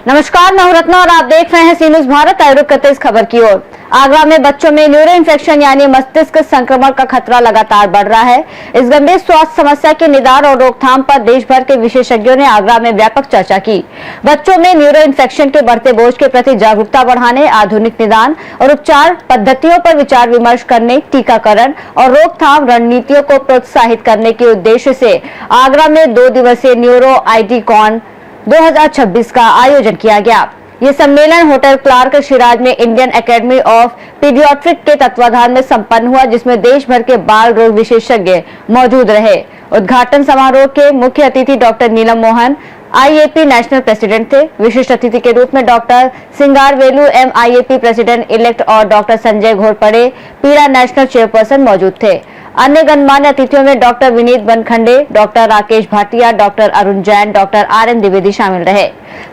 नमस्कार, मैं हूं रत्ना और आप देख रहे हैं सी न्यूज भारत। आयोग करते इस खबर की ओर। आगरा में बच्चों में न्यूरो इन्फेक्शन यानी मस्तिष्क संक्रमण का खतरा लगातार बढ़ रहा है। इस गंभीर स्वास्थ्य समस्या के निदान और रोकथाम पर देश भर के विशेषज्ञों ने आगरा में व्यापक चर्चा की। बच्चों में न्यूरो इन्फेक्शन के बढ़ते बोझ के प्रति जागरूकता बढ़ाने, आधुनिक निदान और उपचार पद्धतियों पर विचार विमर्श करने, टीकाकरण और रोकथाम रणनीतियों को प्रोत्साहित करने के उद्देश्य से आगरा में 2 दिवसीय न्यूरो आईडीकॉन 2026 का आयोजन किया गया। ये सम्मेलन होटल क्लार्क शिराज में इंडियन एकेडमी ऑफ पीडियाट्रिक के तत्वाधान में संपन्न हुआ, जिसमें देश भर के बाल रोग विशेषज्ञ मौजूद रहे। उद्घाटन समारोह के मुख्य अतिथि doctor Neelam Mohan IAP national president थे। विशिष्ट अतिथि के रूप में doctor Singaravelu MIAP president elect और डॉक्टर संजय घोरपड़े पीड़ा नेशनल चेयरपर्सन मौजूद थे। अन्य गणमान्य अतिथियों में doctor Vineet Bankhande, doctor Rakesh Bhatia, doctor Arun Jain, doctor RN Dwivedi शामिल रहे।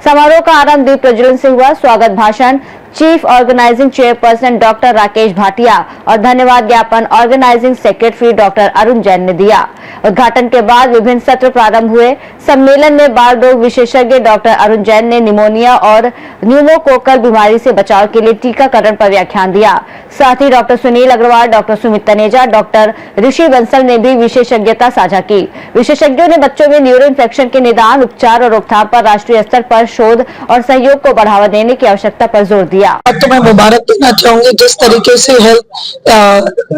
समारोह का आरंभ दीप प्रज्वलन से हुआ। स्वागत भाषण chief organising chairperson doctor Rakesh Bhatia और धन्यवाद ज्ञापन organising secretary doctor Arun Jain ने दिया। उद्घाटन के बाद विभिन्न सत्र प्रारंभ हुए। सम्मेलन में बाल रोग विशेषज्ञ डॉक्टर अरुण जैन ने निमोनिया और न्यूमोकोकल बीमारी से बचाव के लिए टीकाकरण पर व्याख्यान दिया। साथ ही doctor Sunil Agarwal, doctor Sumit Taneja, doctor Rishi Bansal ने भी विशेषज्ञता साझा की। विशेषज्ञों ने बच्चों में न्यूरो इन्फेक्शन के निदान, उपचार और रोकथाम पर राष्ट्रीय स्तर पर शोध और सहयोग को बढ़ावा देने की आवश्यकता पर जोर दिया। तो मैं मुबारक देना चाहूंगी जिस तरीके से हेल्थ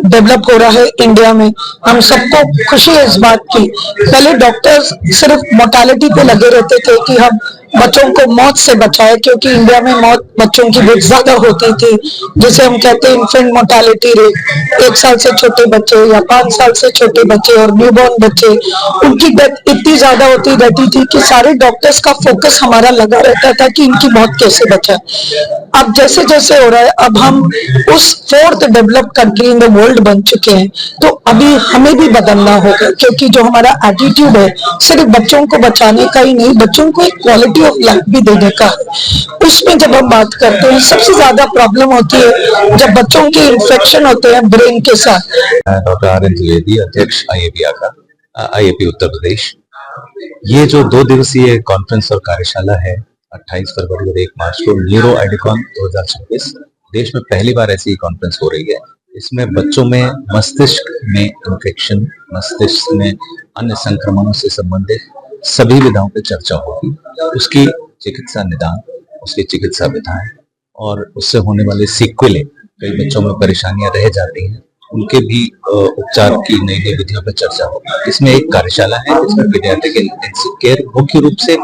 डेवलप हो रहा है इंडिया में। हम सबको खुशी है इस बात की। पहले डॉक्टर्स सिर्फ मोर्टालिटी पे लगे रहते थे कि हम बच्चों को मौत से बचाए, क्योंकि इंडिया में मौत बच्चों की बहुत ज्यादा होती थी। जैसे हम कहते हैं इन्फेंट मोर्टालिटी रेट, 1 साल से छोटे बच्चे या 5 साल से छोटे बच्चे और न्यूबॉर्न बच्चे, उनकी डेथ इतनी ज्यादा होती रहती थी कि सारे डॉक्टर्स का फोकस हमारा लगा रहता था कि इनकी मौत कैसे बचाए। अब जैसे जैसे हो रहा है, अब हम उस 4th developed country in the world बन चुके हैं। तो अभी हमें भी बदलना होगा, क्योंकि जो हमारा एटीट्यूड है सिर्फ बच्चों को बचाने का ही नहीं, बच्चों को एक क्वालिटी ऑफ लाइफ भी देने का है। उसमें जब हम बात करते हैं, सबसे ज्यादा प्रॉब्लम होती है जब बच्चों के इन्फेक्शन होते हैं ब्रेन के साथ। डॉक्टर आरएन द्विवेदी, अध्यक्ष आईएपी आगरा, आईएपी उत्तर प्रदेश। ये जो 2 दिवसीय कॉन्फ्रेंस और कार्यशाला है 28 फरवरी और 1 मार्च को न्यूरो आईडीकॉन 2026, देश में पहली बार ऐसी कॉन्फ्रेंस हो रही है। इसमें बच्चों में मस्तिष्क में इन्फेक्शन, मस्तिष्क में अन्य संक्रमणों से संबंधित सभी विधाओं पर चर्चा होगी। उसकी चिकित्सा निदान, उसकी चिकित्सा विधाएं और उससे होने वाले सीक्वेलें, कई बच्चों में परेशानियां रह जाती हैं, उनके भी उपचार की नई नई विधियों पर चर्चा होगी। इसमें एक कार्यशाला है जिसमें पीडियाट्रिक इंटेंसिव केयर, मुख्य रूप से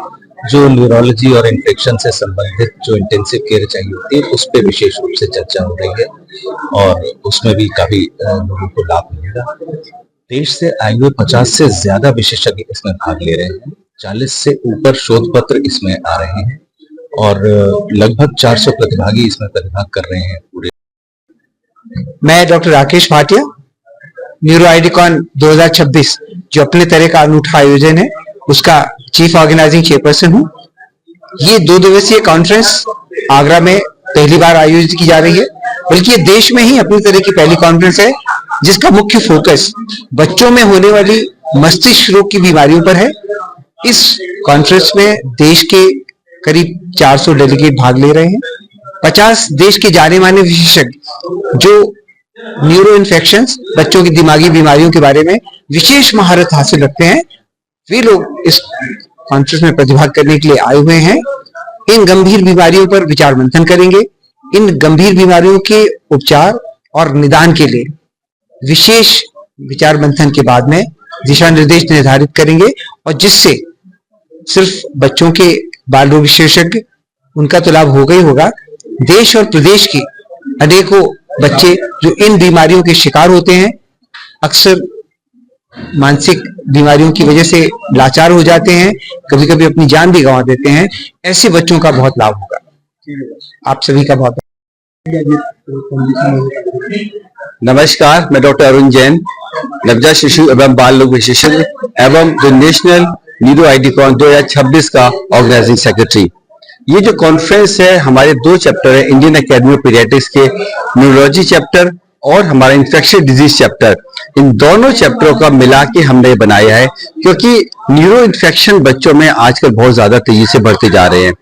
जो न्यूरोलॉजी और इन्फेक्शन से संबंधित जो इंटेंसिव केयर चाहिए होती है, उस पर विशेष रूप से चर्चा हो रही है और उसमें भी काफी लोगों को लाभ मिलेगा। देश से आए हुए 50 से ज्यादा विशेषज्ञ इसमें भाग ले रहे हैं। 40 से ऊपर शोध पत्र इसमें आ रहे हैं और लगभग 400 प्रतिभागी इसमें प्रतिभाग कर रहे हैं पूरे। मैं डॉक्टर राकेश भाटिया, न्यूरो आईडीकॉन 2026 जो अपने तरह का अनूठा आयोजन है, उसका चीफ ऑर्गेनाइजिंग चेयरपर्सन हूँ। ये 2 दिवसीय कॉन्फ्रेंस आगरा में पहली बार आयोजित की जा रही है, बल्कि ये देश में ही अपनी तरह की पहली कॉन्फ्रेंस है जिसका मुख्य फोकस बच्चों में होने वाली मस्तिष्क रोग की बीमारियों पर है। इस कॉन्फ्रेंस में देश के करीब 400 डेलीगेट भाग ले रहे हैं। 50 देश के जाने माने विशेषज्ञ जो न्यूरो इन्फेक्शंस, बच्चों की दिमागी बीमारियों के बारे में विशेष महारत हासिल रखते हैं, वे लोग इस कॉन्फ्रेंस में प्रतिभाग करने के लिए आए हुए हैं। इन गंभीर बीमारियों पर विचार मंथन करेंगे। इन गंभीर बीमारियों के उपचार और निदान के लिए विशेष विचार मंथन के बाद में दिशा निर्देश निर्धारित करेंगे, और जिससे सिर्फ बच्चों के बाल रोग विशेषज्ञ, उनका तो लाभ होगा ही होगा, देश और प्रदेश के अनेकों बच्चे जो इन बीमारियों के शिकार होते हैं, अक्सर मानसिक बीमारियों की वजह से लाचार हो जाते हैं, कभी कभी अपनी जान भी गंवा देते हैं, ऐसे बच्चों का बहुत लाभ होगा। आप सभी का बहुत नमस्कार, मैं डॉक्टर अरुण जैन, नवजात शिशु एवं बाल रोग विशेषज्ञ एवं जो नेशनल न्यूरो आईडीकॉन 2026 का ऑर्गेनाइजिंग सेक्रेटरी। ये जो कॉन्फ्रेंस है, हमारे 2 चैप्टर है, इंडियन एकेडमी ऑफ पीडियाट्रिक्स के न्यूरोलॉजी चैप्टर और हमारा इन्फेक्शियस डिजीज चैप्टर। इन दोनों चैप्टरों का मिला के हमने बनाया है, क्योंकि न्यूरो इन्फेक्शन बच्चों में आजकल बहुत ज्यादा तेजी से बढ़ते जा रहे हैं।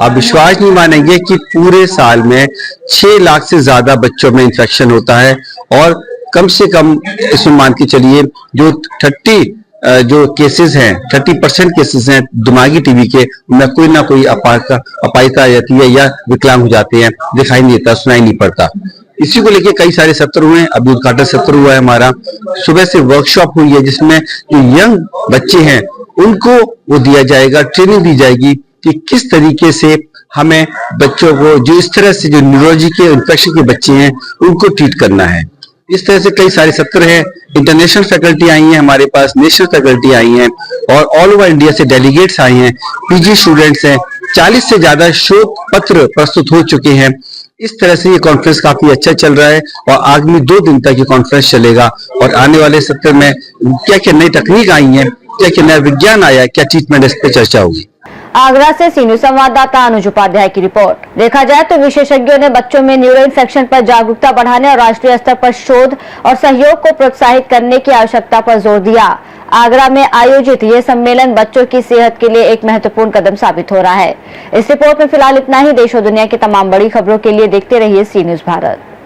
आप विश्वास नहीं मानेंगे कि पूरे साल में 6 लाख से ज्यादा बच्चों में इन्फेक्शन होता है, और कम से कम इसमें मान के चलिए जो 30% केसेस हैं दिमागी टीबी के, उनमें कोई ना कोई अपाहिजता आ जाती है या विकलांग हो जाते हैं, दिखाई नहीं देता, सुनाई नहीं पड़ता। इसी को लेके कई सारे सत्र हुए हैं। अभी उद्घाटन सत्र हुआ है हमारा, सुबह से वर्कशॉप हुई है जिसमें जो यंग बच्चे हैं उनको वो दिया जाएगा, ट्रेनिंग दी जाएगी कि किस तरीके से हमें बच्चों को जो इस तरह से जो न्यूरोलॉजी के इन्फेक्शन के बच्चे हैं उनको ट्रीट करना है। इस तरह से कई सारे सत्र हैं। इंटरनेशनल फैकल्टी आई हैं हमारे पास, नेशनल फैकल्टी आई हैं, और ऑल ओवर इंडिया से डेलीगेट्स आए हैं, पीजी स्टूडेंट्स हैं, 40 से ज्यादा शोध पत्र प्रस्तुत हो चुके हैं। इस तरह से ये कॉन्फ्रेंस काफी अच्छा चल रहा है, और आगामी 2 दिन तक ये कॉन्फ्रेंस चलेगा, और आने वाले सत्र में क्या क्या नई तकनीक आई है, क्या क्या नया विज्ञान आया है, क्या ट्रीटमेंट, इस पर चर्चा होगी। आगरा से सी न्यूज संवाददाता अनुज उपाध्याय की रिपोर्ट। देखा जाए तो विशेषज्ञों ने बच्चों में न्यूरो इन्फेक्शन पर जागरूकता बढ़ाने और राष्ट्रीय स्तर पर शोध और सहयोग को प्रोत्साहित करने की आवश्यकता पर जोर दिया। आगरा में आयोजित ये सम्मेलन बच्चों की सेहत के लिए एक महत्वपूर्ण कदम साबित हो रहा है। इस रिपोर्ट में फिलहाल इतना ही। देश और दुनिया की तमाम बड़ी खबरों के लिए देखते रहिए सी न्यूज भारत।